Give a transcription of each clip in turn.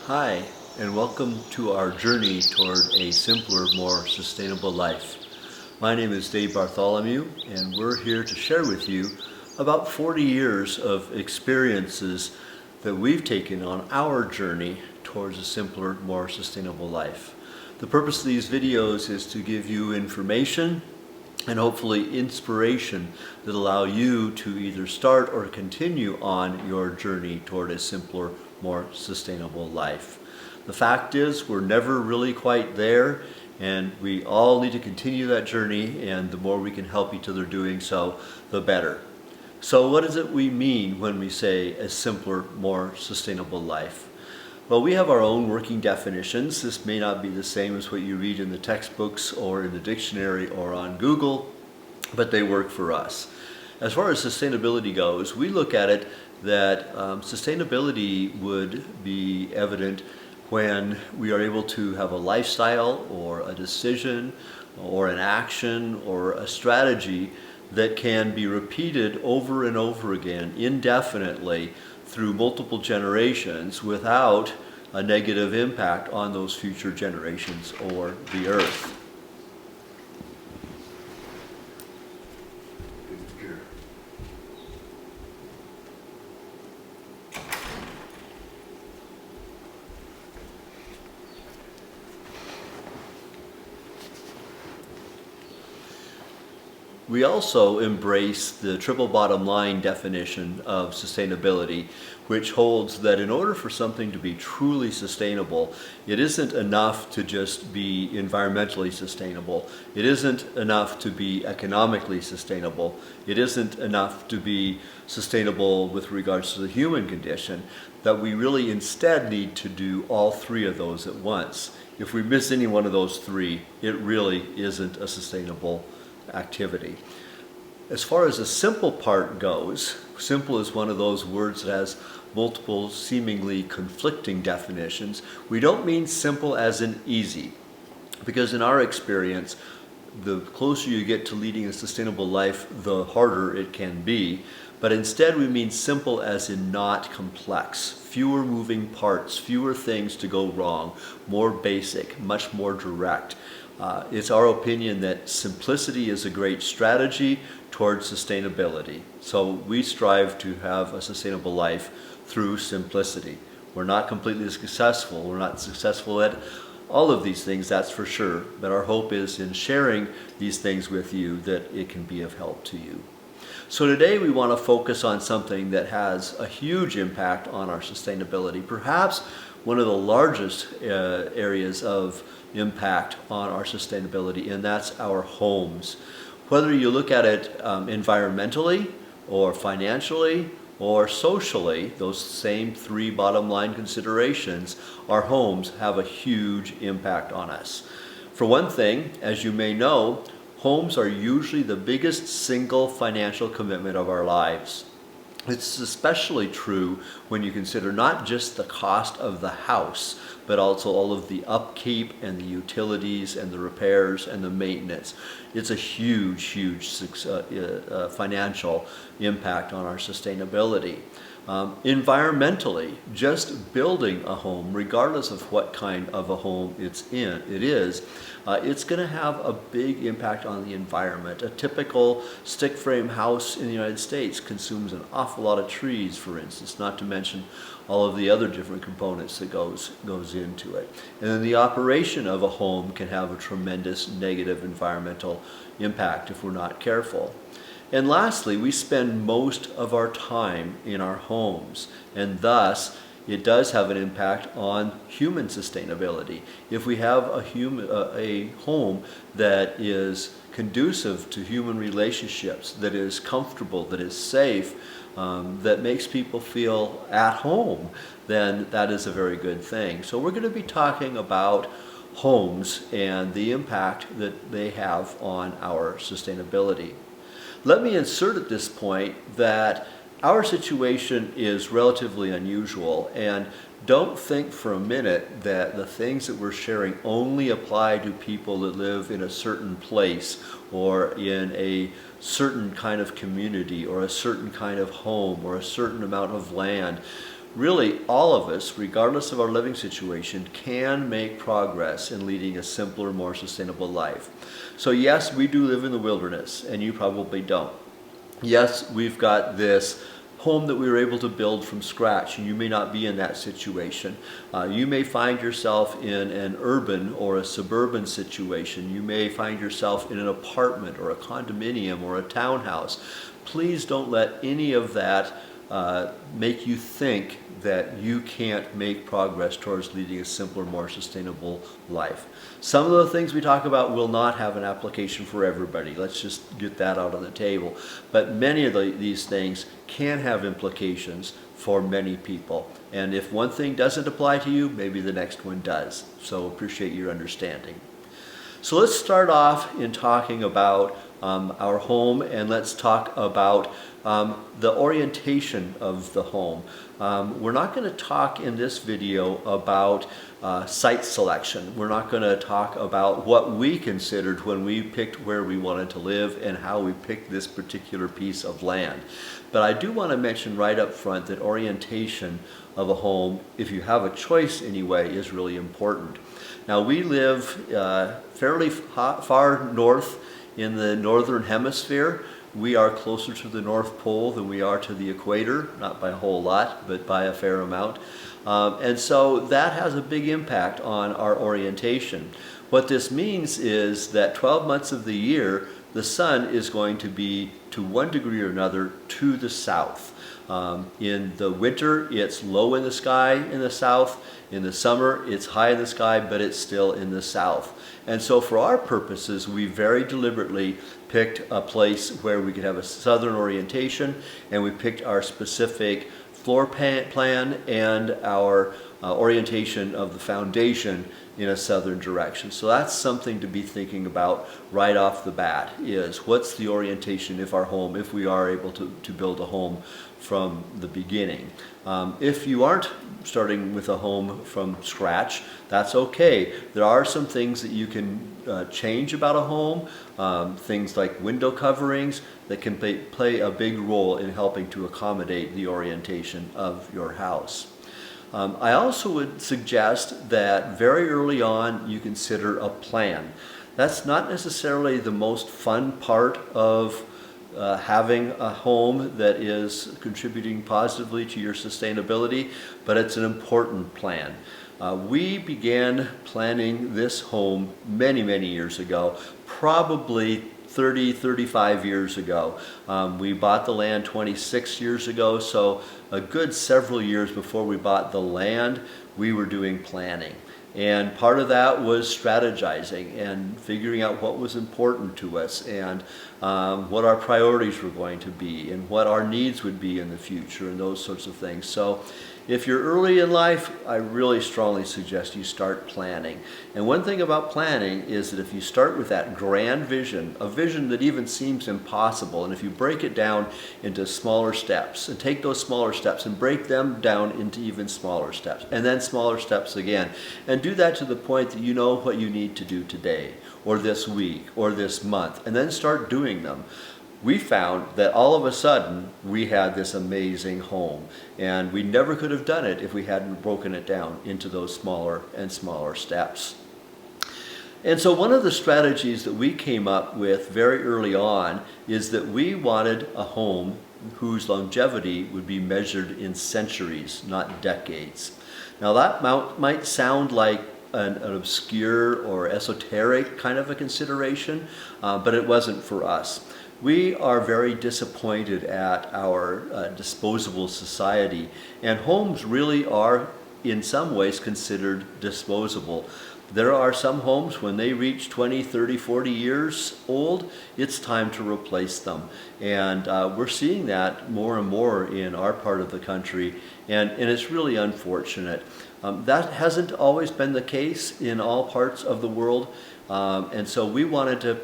Hi, and welcome to our journey toward a simpler, more sustainable life. My name is Dave Bartholomew, and we're here to share with you about 40 years of experiences that we've taken on our journey towards a simpler, more sustainable life. The purpose of these videos is to give you information and hopefully inspiration that allow you to either start or continue on your journey toward a simpler, more sustainable life. The fact is, we're never really quite there, and we all need to continue that journey, and the more we can help each other doing so, the better. So what is it we mean when we say a simpler, more sustainable life? Well, we have our own working definitions. This may not be the same as what you read in the textbooks or in the dictionary or on Google, but they work for us. As far as sustainability goes, we look at it that sustainability would be evident when we are able to have a lifestyle or a decision or an action or a strategy that can be repeated over and over again indefinitely through multiple generations without a negative impact on those future generations or the earth. We also embrace the triple bottom line definition of sustainability, which holds that in order for something to be truly sustainable, it isn't enough to just be environmentally sustainable. It isn't enough to be economically sustainable. It isn't enough to be sustainable with regards to the human condition, that we really instead need to do all three of those at once. If we miss any one of those three, it really isn't a sustainable activity. As far as the simple part goes, simple is one of those words that has multiple seemingly conflicting definitions. We don't mean simple as in easy, because in our experience, the closer you get to leading a sustainable life, the harder it can be. But instead we mean simple as in not complex, fewer moving parts, fewer things to go wrong, more basic, much more direct. It's our opinion that simplicity is a great strategy towards sustainability. So we strive to have a sustainable life through simplicity. We're not completely successful. We're not successful at all of these things, that's for sure. But our hope is in sharing these things with you that it can be of help to you. So today we want to focus on something that has a huge impact on our sustainability, perhaps one of the largest areas of impact on our sustainability, and that's our homes. Whether you look at it environmentally or financially or socially, those same three bottom line considerations, our homes have a huge impact on us. For one thing, as you may know, homes are usually the biggest single financial commitment of our lives. It's especially true when you consider not just the cost of the house, but also all of the upkeep and the utilities and the repairs and the maintenance. It's a huge financial impact on our sustainability. Environmentally, just building a home, regardless of what kind of a home it is, it's going to have a big impact on the environment. A typical stick frame house in the United States consumes an awful lot of trees, for instance, not to mention all of the other different components that goes into it. And then the operation of a home can have a tremendous negative environmental impact if we're not careful. And lastly, we spend most of our time in our homes, and thus it does have an impact on human sustainability. If we have a home that is conducive to human relationships, that is comfortable, that is safe, that makes people feel at home, then that is a very good thing. So we're going to be talking about homes and the impact that they have on our sustainability. Let me insert at this point that our situation is relatively unusual, and don't think for a minute that the things that we're sharing only apply to people that live in a certain place or in a certain kind of community or a certain kind of home or a certain amount of land. really all of us, regardless of our living situation, can make progress in leading a simpler, more sustainable life. So yes, we do live in the wilderness, and you probably don't. Yes, we've got this home that we were able to build from scratch, and you may not be in that situation. You may find yourself in an urban or a suburban situation. You may find yourself in an apartment or a condominium or a townhouse. Please don't let any of that make you think that you can't make progress towards leading a simpler, more sustainable life. Some of the things we talk about will not have an application for everybody. Let's just get that out on the table. But many of these things can have implications for many people. And if one thing doesn't apply to you, maybe the next one does. So appreciate your understanding. So let's start off in talking about our home, and let's talk about the orientation of the home. We're not going to talk in this video about site selection. We're not going to talk about what we considered when we picked where we wanted to live and how we picked this particular piece of land. But I do want to mention right up front that orientation of a home, if you have a choice anyway, is really important. Now, we live fairly far north in the northern hemisphere. We are closer to the North Pole than we are to the equator, not by a whole lot, but by a fair amount. And so that has a big impact on our orientation. What this means is that 12 months of the year, the sun is going to be, to one degree or another, to the south. In the winter, it's low in the sky in the south. In the summer, it's high in the sky, but it's still in the south. And so for our purposes, we very deliberately picked a place where we could have a southern orientation, and we picked our specific floor plan and our orientation of the foundation in a southern direction. So that's something to be thinking about right off the bat, is what's the orientation if we are able to build a home from the beginning. If you aren't starting with a home from scratch, that's okay. There are some things that you can change about a home, things like window coverings that can play a big role in helping to accommodate the orientation of your house. I also would suggest that very early on you consider a plan. That's not necessarily the most fun part of having a home that is contributing positively to your sustainability, but it's an important plan. We began planning this home many, many years ago, probably 30, 35 years ago. We bought the land 26 years ago, so a good several years before we bought the land, we were doing planning. And part of that was strategizing and figuring out what was important to us and what our priorities were going to be and what our needs would be in the future and those sorts of things. So if you're early in life, I really strongly suggest you start planning. And one thing about planning is that if you start with that grand vision, a vision that even seems impossible, and if you break it down into smaller steps and take those smaller steps and break them down into even smaller steps and then smaller steps again, and do that to the point that you know what you need to do today or this week or this month, and then start doing them, we found that all of a sudden we had this amazing home, and we never could have done it if we hadn't broken it down into those smaller and smaller steps. And so one of the strategies that we came up with very early on is that we wanted a home whose longevity would be measured in centuries, not decades. Now that might sound like an obscure or esoteric kind of a consideration, but it wasn't for us. We are very disappointed at our disposable society, and homes really are in some ways considered disposable. There are some homes when they reach 20, 30, 40 years old, it's time to replace them. And we're seeing that more and more in our part of the country, and it's really unfortunate. That hasn't always been the case in all parts of the world, and so we wanted to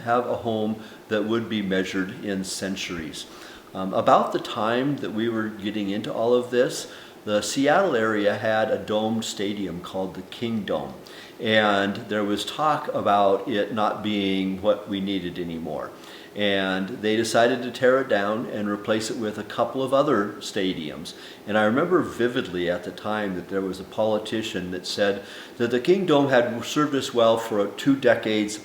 have a home that would be measured in centuries. About the time that we were getting into all of this, the Seattle area had a domed stadium called the Kingdome, and there was talk about it not being what we needed anymore. And they decided to tear it down and replace it with a couple of other stadiums. And I remember vividly at the time that there was a politician that said that the Kingdome had served us well for 2 decades,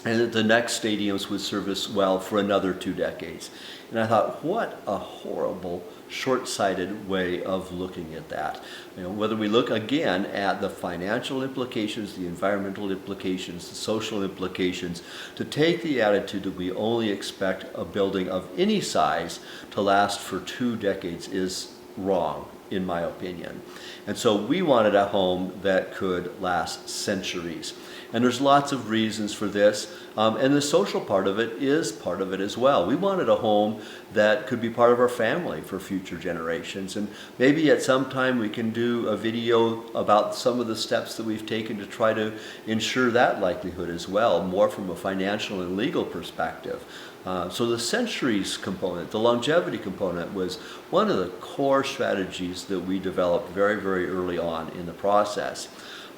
and that the next stadiums would serve us well for another 2 decades. And I thought, what a horrible, short-sighted way of looking at that. Whether we look again at the financial implications, the environmental implications, the social implications, to take the attitude that we only expect a building of any size to last for 2 decades is wrong, in my opinion. And so we wanted a home that could last centuries. And there's lots of reasons for this, and the social part of it is part of it as well. We wanted a home that could be part of our family for future generations, and maybe at some time we can do a video about some of the steps that we've taken to try to ensure that likelihood as well, more from a financial and legal perspective. So the centuries component, the longevity component, was one of the core strategies that we developed very, very early on in the process.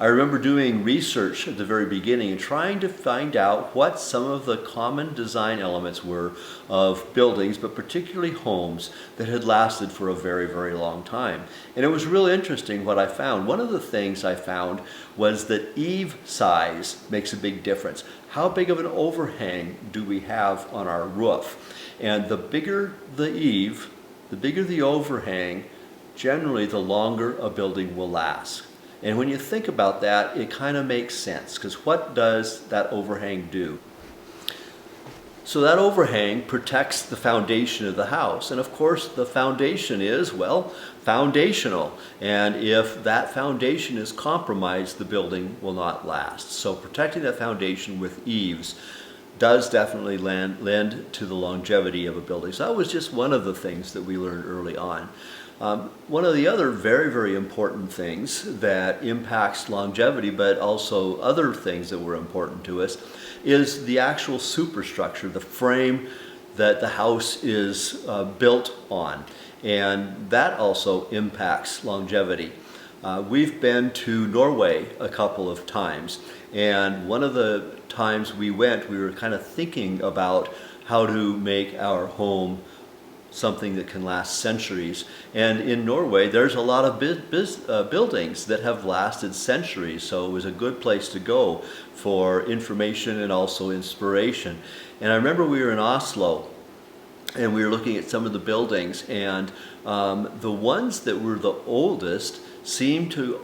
I remember doing research at the very beginning and trying to find out what some of the common design elements were of buildings, but particularly homes, that had lasted for a very, very long time. And it was really interesting what I found. One of the things I found was that eave size makes a big difference. How big of an overhang do we have on our roof? And the bigger the eave, the bigger the overhang, generally the longer a building will last. And when you think about that, it kind of makes sense, because what does that overhang do? So that overhang protects the foundation of the house. And of course, the foundation is, well, foundational. And if that foundation is compromised, the building will not last. So protecting that foundation with eaves does definitely lend to the longevity of a building. So that was just one of the things that we learned early on. One of the other very, very important things that impacts longevity, but also other things that were important to us, is the actual superstructure, the frame that the house is built on. And that also impacts longevity. We've been to Norway a couple of times, and one of the times we went, we were kind of thinking about how to make our home something that can last centuries. And in Norway, there's a lot of buildings that have lasted centuries, so it was a good place to go for information and also inspiration. And I remember we were in Oslo, and we were looking at some of the buildings, and the ones that were the oldest seemed to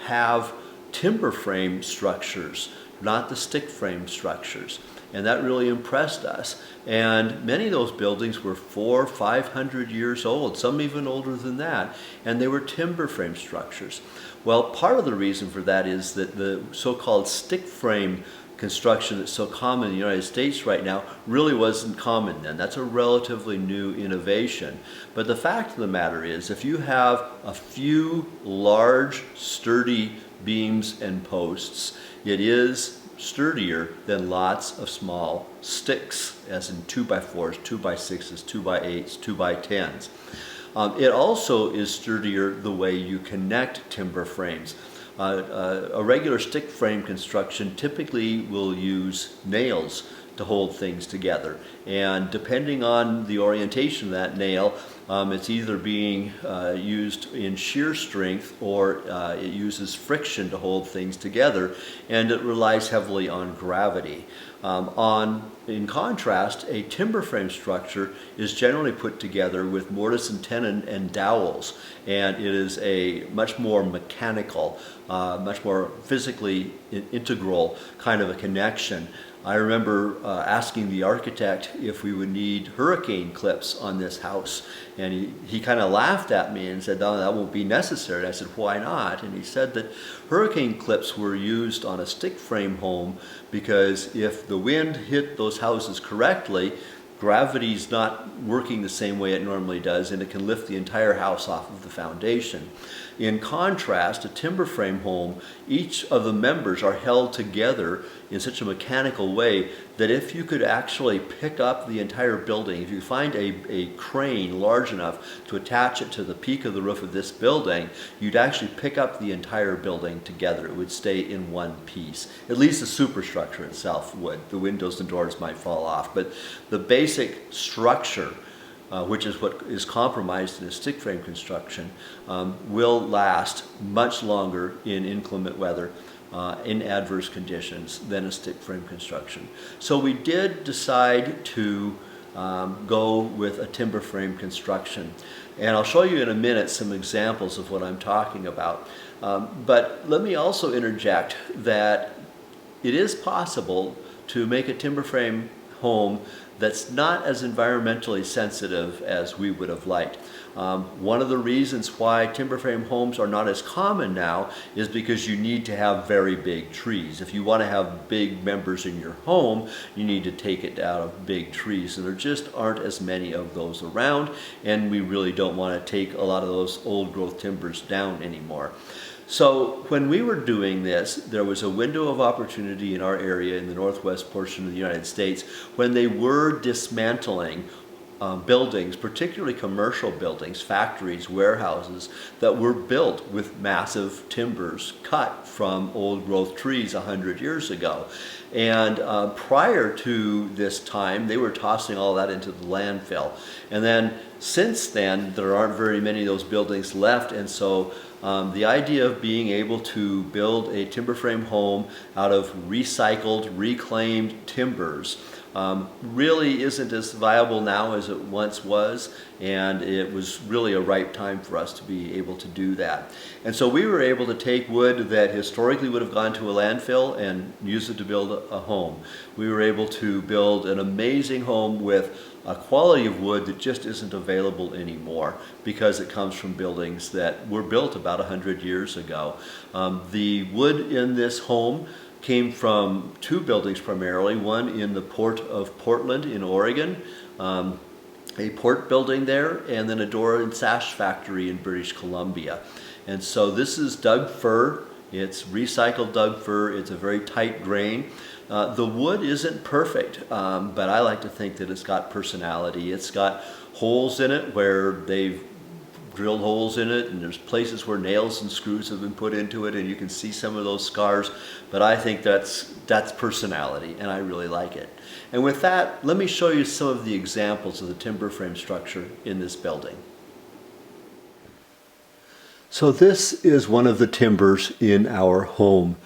have timber frame structures, not the stick frame structures. And that really impressed us. And many of those buildings were 400 or 500 years old, some even older than that, and they were timber frame structures. Well, part of the reason for that is that the so-called stick frame construction that's so common in the United States right now really wasn't common then. That's a relatively new innovation. But the fact of the matter is, if you have a few large, sturdy beams and posts, it is sturdier than lots of small sticks, as in 2x4s, 2x6s, 2x8s, 2x10s. It also is sturdier the way you connect timber frames. A regular stick frame construction typically will use nails to hold things together, and depending on the orientation of that nail, it's either being used in shear strength, or it uses friction to hold things together, and it relies heavily on gravity. In contrast, a timber frame structure is generally put together with mortise and tenon and dowels, and it is a much more mechanical, much more physically integral kind of a connection. I remember asking the architect if we would need hurricane clips on this house, and he kind of laughed at me and said, "No, that won't be necessary." And I said, "Why not?" And he said that hurricane clips were used on a stick frame home because if the wind hit those houses correctly, gravity's not working the same way it normally does, and it can lift the entire house off of the foundation. In contrast, a timber frame home, each of the members are held together in such a mechanical way that if you could actually pick up the entire building, if you find a crane large enough to attach it to the peak of the roof of this building, you'd actually pick up the entire building together. It would stay in one piece. At least the superstructure itself would. The windows and doors might fall off, but the basic structure, which is what is compromised in a stick frame construction, will last much longer in inclement weather, in adverse conditions, than a stick frame construction. So we did decide to go with a timber frame construction. And I'll show you in a minute some examples of what I'm talking about. But let me also interject that it is possible to make a timber frame home that's not as environmentally sensitive as we would have liked. One of the reasons why timber frame homes are not as common now is because you need to have very big trees. If you want to have big members in your home, you need to take it out of big trees, and there just aren't as many of those around, and we really don't want to take a lot of those old growth timbers down anymore. So when we were doing this, there was a window of opportunity in our area in the northwest portion of the United States when they were dismantling buildings, particularly commercial buildings, factories, warehouses, that were built with massive timbers cut from old growth trees 100 years ago. And prior to this time, they were tossing all that into the landfill. And then since then, there aren't very many of those buildings left, and so the idea of being able to build a timber frame home out of recycled, reclaimed timbers really isn't as viable now as it once was, and it was really a ripe time for us to be able to do that. And so we were able to take wood that historically would have gone to a landfill and use it to build a home. We were able to build an amazing home with a quality of wood that just isn't available anymore because it comes from buildings that were built about 100 years ago. The wood in this home came from two buildings primarily, one in the Port of Portland in Oregon, a port building there, and then a door and sash factory in British Columbia. And so this is Doug fir. It's recycled Doug fir. It's a very tight grain. The wood isn't perfect, but I like to think that it's got personality. It's got holes in it where they've drilled holes in it, and there's places where nails and screws have been put into it, and you can see some of those scars. But I think that's personality, and I really like it. And with that, let me show you some of the examples of the timber frame structure in this building. So this is one of the timbers in our home.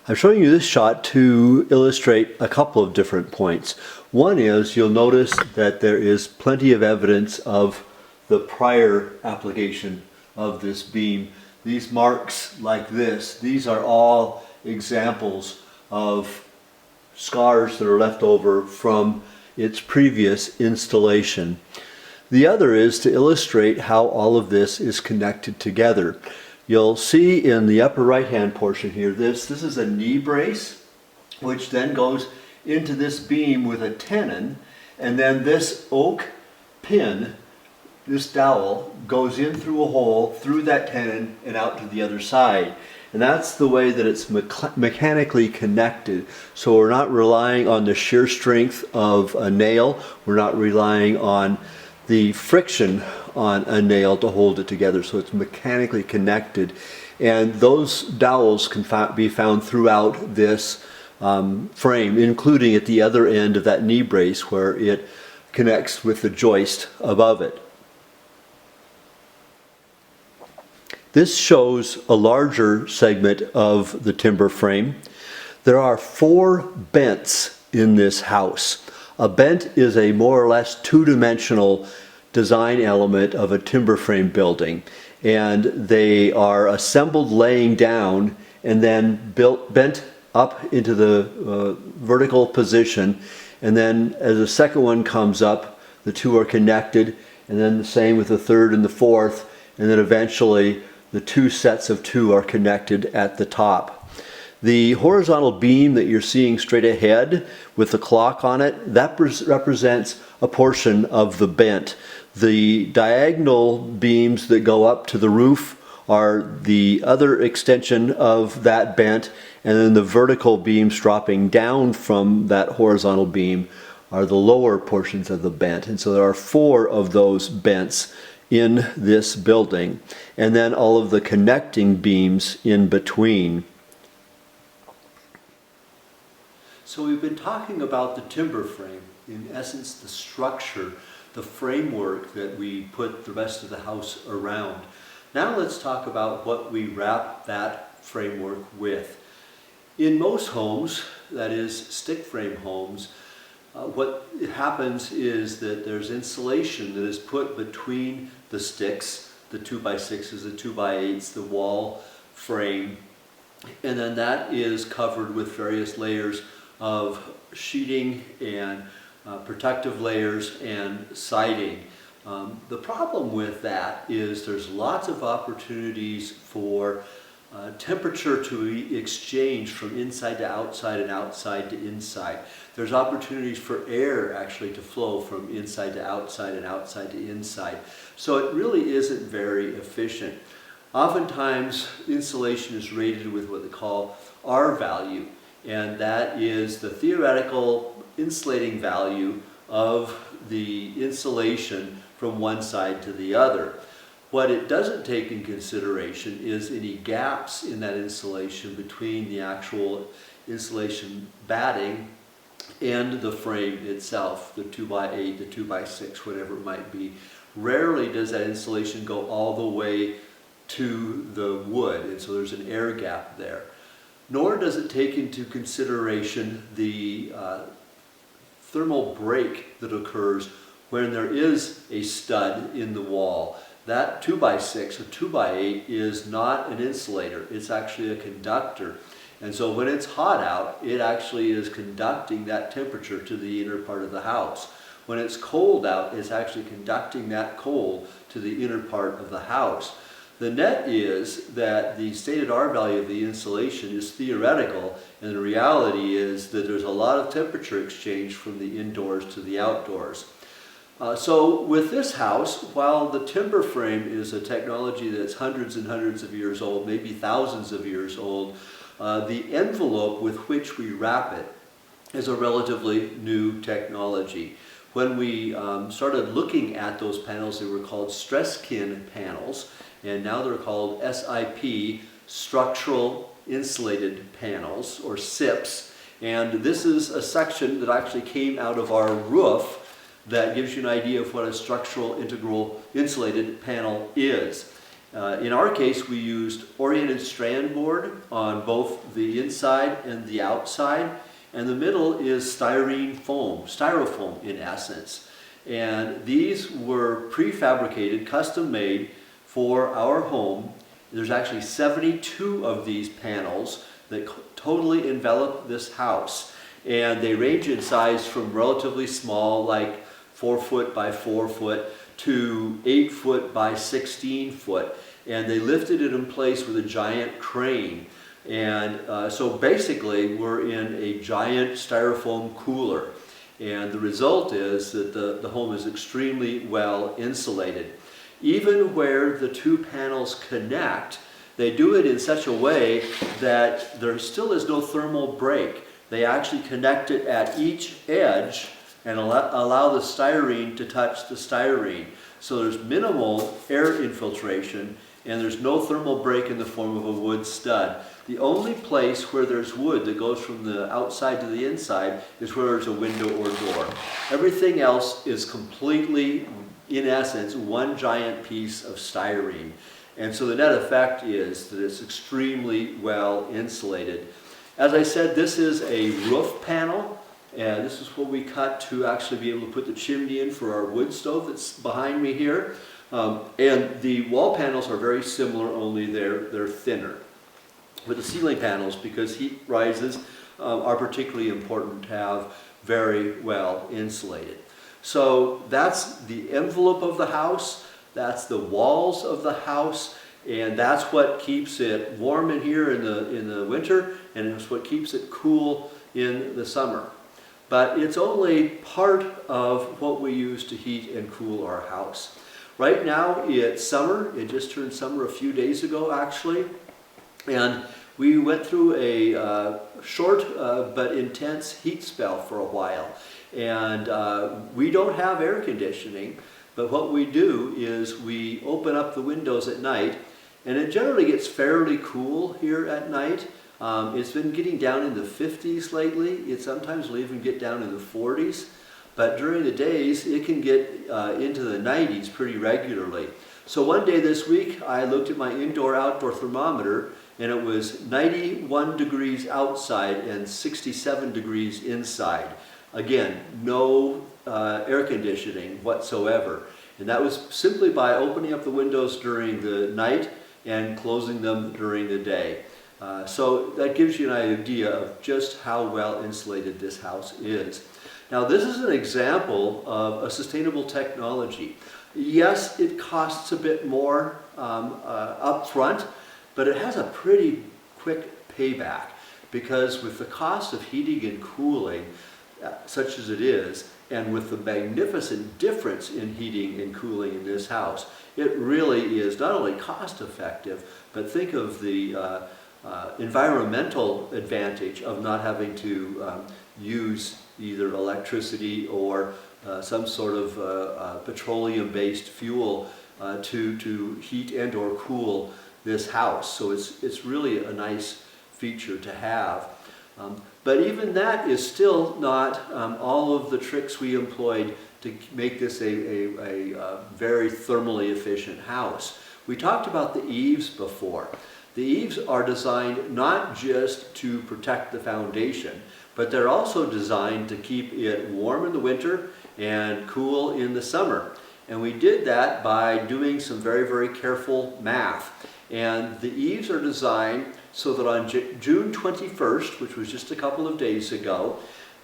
I'm showing you this shot to illustrate a couple of different points. One is you'll notice that there is plenty of evidence of the prior application of this beam. These marks like this, these are all examples of scars that are left over from its previous installation. The other is to illustrate how all of this is connected together. You'll see in the upper right hand portion here, this is a knee brace, which then goes into this beam with a tenon, and then this oak pin, this dowel, goes in through a hole through that tenon and out to the other side. And that's the way that it's mechanically connected. So we're not relying on the shear strength of a nail. We're not relying on the friction on a nail to hold it together. So it's mechanically connected. And those dowels can be found throughout this frame, including at the other end of that knee brace where it connects with the joist above it. This shows a larger segment of the timber frame. There are 4 bents in this house. A bent is a more or less two-dimensional design element of a timber frame building, and they are assembled laying down and then bent up into the vertical position, and then as the second one comes up, the two are connected, and then the same with the third and the fourth, and then eventually the two sets of 2 are connected at the top. The horizontal beam that you're seeing straight ahead with the clock on it, that represents a portion of the bent. The diagonal beams that go up to the roof are the other extension of that bent, and then the vertical beams dropping down from that horizontal beam are the lower portions of the bent. And so there are 4 of those bents in this building, and then all of the connecting beams in between. So we've been talking about the timber frame, in essence the structure, the framework that we put the rest of the house around. Now let's talk about what we wrap that framework with. In most homes, that is stick frame homes, what happens is that there's insulation that is put between the sticks, the 2x6s, the 2x8s, the wall frame, and then that is covered with various layers of sheeting and protective layers and siding. The problem with that is there's lots of opportunities for temperature to exchange from inside to outside and outside to inside. There's opportunities for air actually to flow from inside to outside and outside to inside. So it really isn't very efficient. Oftentimes insulation is rated with what they call R value, and that is the theoretical insulating value of the insulation from one side to the other. What it doesn't take in consideration is any gaps in that insulation between the actual insulation batting and the frame itself, the 2x8, the 2x6, whatever it might be. Rarely does that insulation go all the way to the wood, and so there's an air gap there. Nor does it take into consideration the thermal break that occurs when there is a stud in the wall. That 2x6 or 2x8 is not an insulator, it's actually a conductor. And so when it's hot out, it actually is conducting that temperature to the inner part of the house. When it's cold out, it's actually conducting that cold to the inner part of the house. The net is that the stated R value of the insulation is theoretical, and the reality is that there's a lot of temperature exchange from the indoors to the outdoors. So with this house, while the timber frame is a technology that's hundreds and hundreds of years old, maybe thousands of years old, the envelope with which we wrap it is a relatively new technology. When we started looking at those panels, they were called Stress-Kin panels, and now they're called SIP, Structural Insulated Panels, or SIPs. And this is a section that actually came out of our roof that gives you an idea of what a structural integral insulated panel is. In our case, we used oriented strand board on both the inside and the outside, and the middle is styrene foam, styrofoam in essence. And these were prefabricated, custom made for our home. There's actually 72 of these panels that totally envelop this house. And they range in size from relatively small, like 4 foot by 4 foot, to 8 foot by 16 foot. And they lifted it in place with a giant crane. And so basically we're in a giant styrofoam cooler. And the result is that the home is extremely well insulated. Even where the two panels connect, they do it in such a way that there still is no thermal break. They actually connect it at each edge and allow the styrene to touch the styrene. So there's minimal air infiltration, and there's no thermal break in the form of a wood stud. The only place where there's wood that goes from the outside to the inside is where there's a window or door. Everything else is completely, in essence, one giant piece of styrene. And so the net effect is that it's extremely well insulated. As I said, this is a roof panel, and this is what we cut to actually be able to put the chimney in for our wood stove that's behind me here. And the wall panels are very similar, only they're thinner. But the ceiling panels, because heat rises, are particularly important to have very well insulated. So that's the envelope of the house, that's the walls of the house, and that's what keeps it warm in here in the winter, and it's what keeps it cool in the summer. But it's only part of what we use to heat and cool our house. Right now it's summer. It just turned summer a few days ago actually, and we went through a short but intense heat spell for a while. And we don't have air conditioning, but what we do is we open up the windows at night, and it generally gets fairly cool here at night. It's been getting down in the 50s lately. It sometimes will even get down in the 40s. But during the days, it can get into the 90s pretty regularly. So one day this week, I looked at my indoor-outdoor thermometer, and it was 91 degrees outside and 67 degrees inside. Again, no air conditioning whatsoever. And that was simply by opening up the windows during the night and closing them during the day. So that gives you an idea of just how well insulated this house is. Now, this is an example of a sustainable technology. Yes, it costs a bit more up front, but it has a pretty quick payback, because with the cost of heating and cooling, such as it is, and with the magnificent difference in heating and cooling in this house, it really is not only cost effective, but think of the environmental advantage of not having to use either electricity or some sort of petroleum-based fuel to heat and or cool this house. So it's really a nice feature to have. But even that is still not all of the tricks we employed to make this a very thermally efficient house. We talked about the eaves before. The eaves are designed not just to protect the foundation, but they're also designed to keep it warm in the winter and cool in the summer. And we did that by doing some very, very careful math. And the eaves are designed so that on June 21st, which was just a couple of days ago,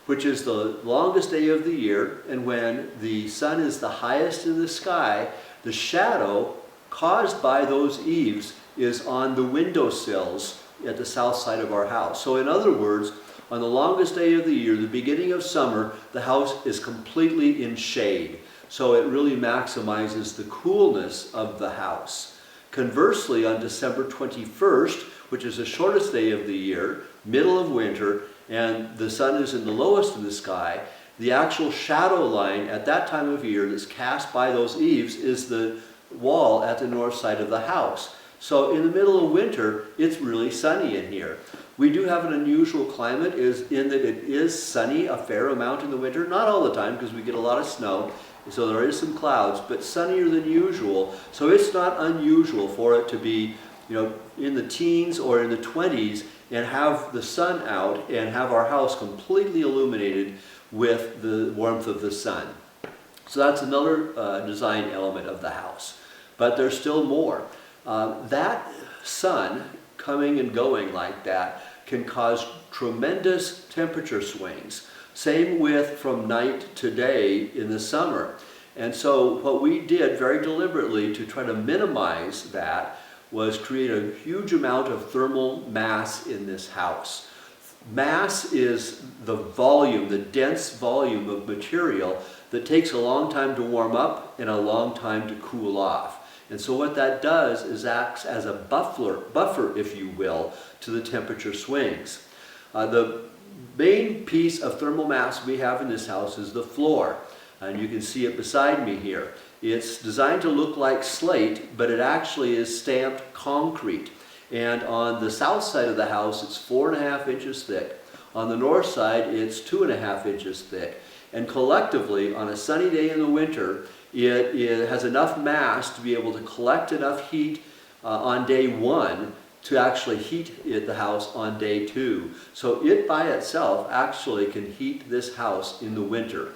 which is the longest day of the year, and when the sun is the highest in the sky, the shadow caused by those eaves is on the windowsills at the south side of our house. So in other words, on the longest day of the year, the beginning of summer, the house is completely in shade. So it really maximizes the coolness of the house. Conversely, on December 21st, which is the shortest day of the year, middle of winter, and the sun is in the lowest in the sky, the actual shadow line at that time of year that's cast by those eaves is the wall at the north side of the house. So in the middle of winter, it's really sunny in here. We do have an unusual climate in that it is sunny a fair amount in the winter. Not all the time, because we get a lot of snow, so there is some clouds, but sunnier than usual. So it's not unusual for it to be, in the teens or in the 20s and have the sun out and have our house completely illuminated with the warmth of the sun. So that's another design element of the house. But there's still more. That sun coming and going like that can cause tremendous temperature swings. Same with from night to day in the summer. And so what we did very deliberately to try to minimize that was create a huge amount of thermal mass in this house. Mass is the volume, the dense volume of material that takes a long time to warm up and a long time to cool off. And so what that does is acts as a buffer, if you will, to the temperature swings. The main piece of thermal mass we have in this house is the floor. And you can see it beside me here. It's designed to look like slate, but it actually is stamped concrete. And on the south side of the house, it's 4.5 inches thick. On the north side, it's 2.5 inches thick. And collectively, on a sunny day in the winter, it has enough mass to be able to collect enough heat on day one to actually heat the house on day two. So it by itself actually can heat this house in the winter.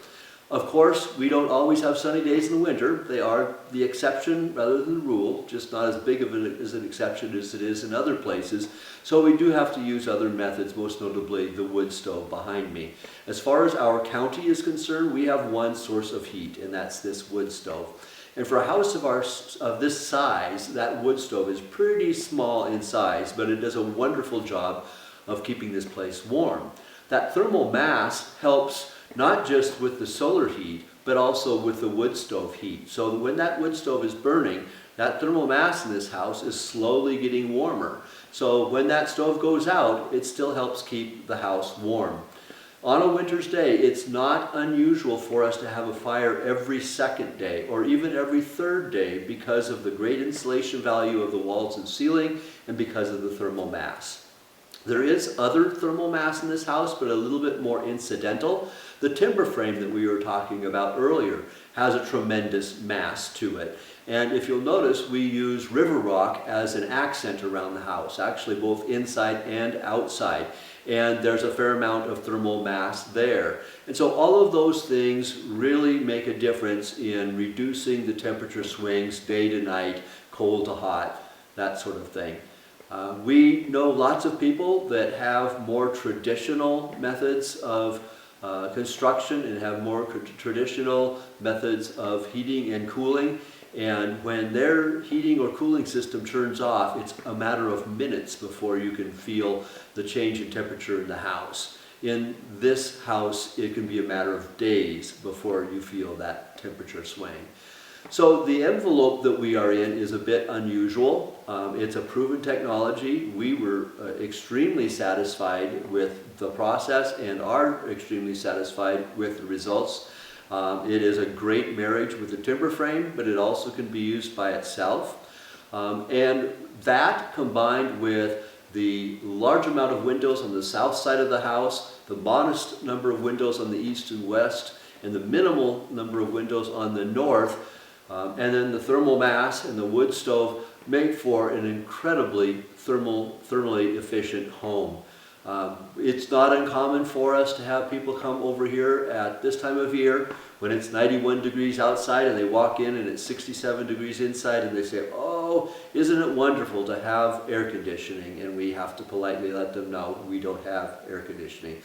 Of course, we don't always have sunny days in the winter. They are the exception rather than the rule, just not as big of an exception as it is in other places. So we do have to use other methods, most notably the wood stove behind me. As far as our county is concerned, we have one source of heat, and that's this wood stove. And for a house of this size, that wood stove is pretty small in size, but it does a wonderful job of keeping this place warm. That thermal mass helps not just with the solar heat, but also with the wood stove heat. So when that wood stove is burning, that thermal mass in this house is slowly getting warmer. So when that stove goes out, it still helps keep the house warm. On a winter's day, it's not unusual for us to have a fire every second day or even every third day because of the great insulation value of the walls and ceiling and because of the thermal mass. There is other thermal mass in this house, but a little bit more incidental. The timber frame that we were talking about earlier has a tremendous mass to it. And if you'll notice, we use river rock as an accent around the house, actually both inside and outside. And there's a fair amount of thermal mass there. And so all of those things really make a difference in reducing the temperature swings day to night, cold to hot, that sort of thing. We know lots of people that have more traditional methods of construction and have more traditional methods of heating and cooling. And when their heating or cooling system turns off, it's a matter of minutes before you can feel the change in temperature in the house. In this house, it can be a matter of days before you feel that temperature swing. So the envelope that we are in is a bit unusual. It's a proven technology. We were extremely satisfied with the process and are extremely satisfied with the results. It is a great marriage with the timber frame, but it also can be used by itself. And that combined with the large amount of windows on the south side of the house, the modest number of windows on the east and west, and the minimal number of windows on the north, and then the thermal mass and the wood stove make for an incredibly thermally efficient home. It's not uncommon for us to have people come over here at this time of year when it's 91 degrees outside and they walk in and it's 67 degrees inside and they say, "Oh, isn't it wonderful to have air conditioning?" And we have to politely let them know we don't have air conditioning.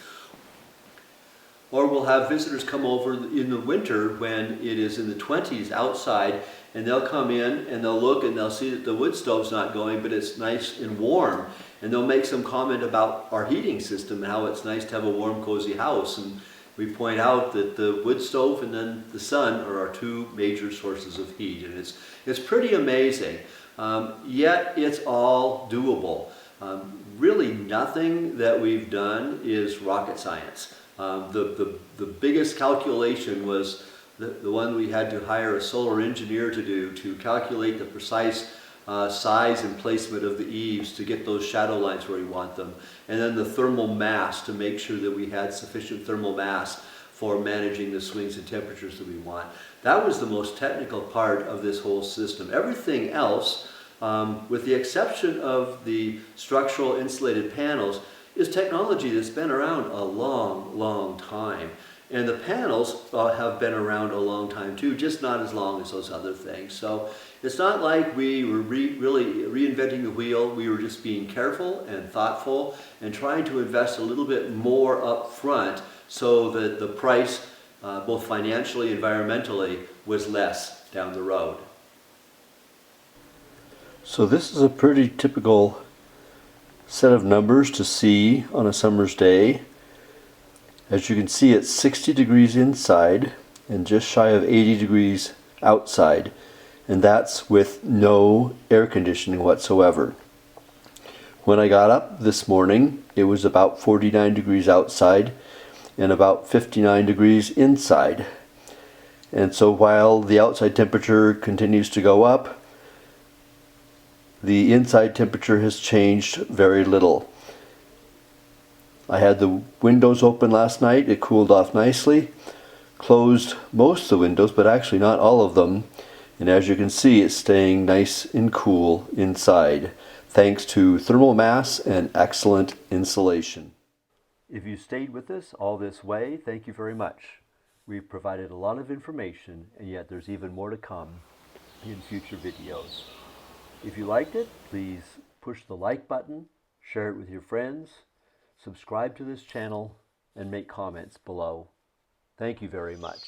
Or we'll have visitors come over in the winter when it is in the 20s outside, and they'll come in and they'll look and they'll see that the wood stove's not going, but it's nice and warm. And they'll make some comment about our heating system and how it's nice to have a warm, cozy house. And we point out that the wood stove and then the sun are our two major sources of heat. And it's pretty amazing. Yet it's all doable. Really nothing that we've done is rocket science. The biggest calculation was the one we had to hire a solar engineer to do, to calculate the precise size and placement of the eaves to get those shadow lines where we want them, and then the thermal mass to make sure that we had sufficient thermal mass for managing the swings and temperatures that we want. That was the most technical part of this whole system. Everything else, with the exception of the structural insulated panels, is technology that's been around a long, long time. And the panels have been around a long time too, just not as long as those other things. So it's not like we were really reinventing the wheel. We were just being careful and thoughtful and trying to invest a little bit more up front so that the price, both financially and environmentally, was less down the road. So this is a pretty typical set of numbers to see on a summer's day. As you can see, it's 60 degrees inside and just shy of 80 degrees outside, and that's with no air conditioning whatsoever. When I got up this morning, it was about 49 degrees outside and about 59 degrees inside. And so while the outside temperature continues to go up, the inside temperature has changed very little. I had the windows open last night. It cooled off nicely. Closed most of the windows, but actually not all of them. And as you can see, it's staying nice and cool inside, thanks to thermal mass and excellent insulation. If you stayed with us all this way, thank you very much. We've provided a lot of information, and yet there's even more to come in future videos. If you liked it, please push the like button, share it with your friends, subscribe to this channel, and make comments below. Thank you very much.